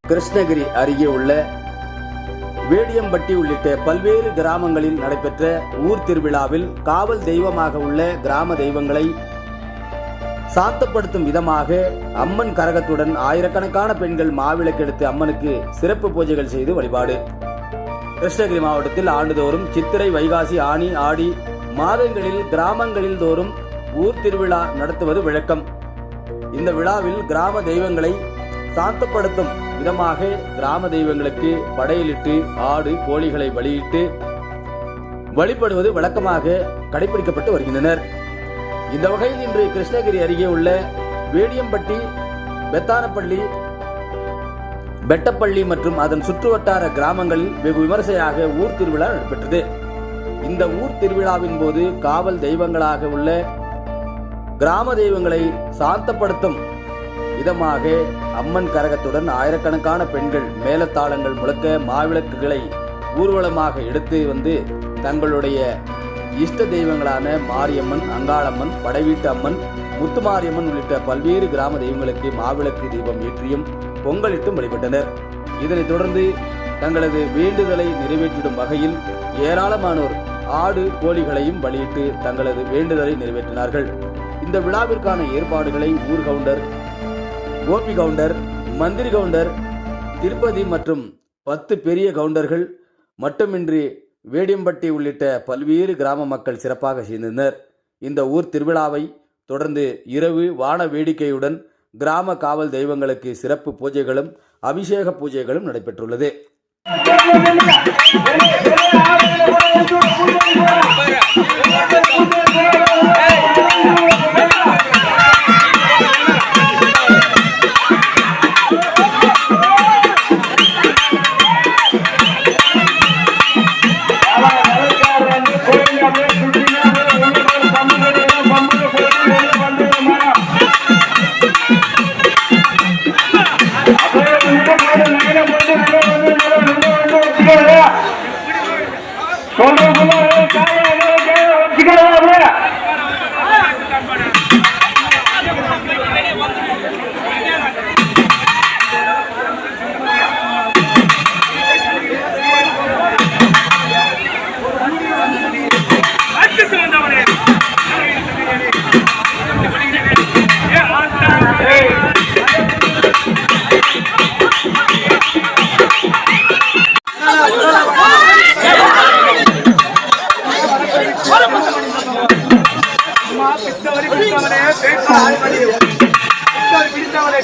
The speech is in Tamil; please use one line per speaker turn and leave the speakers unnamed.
கிருஷ்ணகிரி அருகே உள்ள வேடியம்பட்டி உள்ளிட்ட பல்வேறு கிராமங்களில் நடைபெற்ற ஊர் திருவிழாவில் காவல் தெய்வமாக உள்ள கிராம தெய்வங்களை சாந்தப்படுத்தும் விதமாக அம்மன் கரகத்துடன் ஆயிரக்கணக்கான பெண்கள் மாவிளக்கெடுத்து அம்மனுக்கு சிறப்பு பூஜைகள் செய்து வழிபாடு. கிருஷ்ணகிரி மாவட்டத்தில் ஆண்டுதோறும் சித்திரை, வைகாசி, ஆனி, ஆடி மாதங்களில் கிராமங்களில் தோறும் ஊர் திருவிழா நடத்துவது வழக்கம். இந்த விழாவில் கிராம தெய்வங்களை சாந்தப்படுத்தும் விதமாக கிராம தெய்வங்களுக்கு படையலிட்டு ஆடு, கோழிகளை பலியிட்டு வழிபடுவது வழக்கமாக கடைபிடிக்கப்பட்டு வருகின்றனர். இந்த வகையில் இன்று கிருஷ்ணகிரி அருகே உள்ள வேடியம்பட்டி, பெத்தானப்பள்ளி, பெட்டப்பள்ளி மற்றும் அதன் சுற்றுவட்டார கிராமங்களில் வெகு விமர்சையாக ஊர் திருவிழா நடைபெற்றது. இந்த ஊர் திருவிழாவின் போது காவல் தெய்வங்களாக உள்ள கிராம தெய்வங்களை சாந்தப்படுத்தும் விதமாக அம்மன் கரகத்துடன் ஆயிரக்கணக்கான பெண்கள் மேலத்தாளங்கள் முழக்க மாவிளக்குகளை ஊர்வலமாக எடுத்து வந்து தங்களுடைய இஷ்ட தெய்வங்களான மாரியம்மன், அங்காளம்மன், படைவீட்டு அம்மன், முத்துமாரியம்மன் உள்ளிட்ட பல்வேறு கிராம தெய்வங்களுக்கு மாவிளக்கு தீபம் ஏற்றியும் பொங்கலிட்டும் வழிபட்டனர். இதனைத் தொடர்ந்து தங்களது வேண்டுதலை நிறைவேற்றிடும் வகையில் ஏராளமானோர் ஆடு, கோழிகளையும் பலியிட்டு தங்களது வேண்டுதலை நிறைவேற்றினார்கள். இந்த விழாவிற்கான ஏற்பாடுகளை ஊர் கவுண்டர், கோபி கவுண்டர், மந்திரி கவுண்டர், திருப்பதி மற்றும் 10 பெரிய கவுண்டர்கள் மட்டுமின்றி வேடியம்பட்டி உள்ளிட்ட பல்வேறு கிராம மக்கள் சிறப்பாக செய்தனர். இந்த ஊர் திருவிழாவை தொடர்ந்து இரவு வான வேடிக்கையுடன் கிராம காவல் தெய்வங்களுக்கு சிறப்பு பூஜைகளும் அபிஷேக பூஜைகளும் நடைபெற்றுள்ளது.
பிடித்தவரை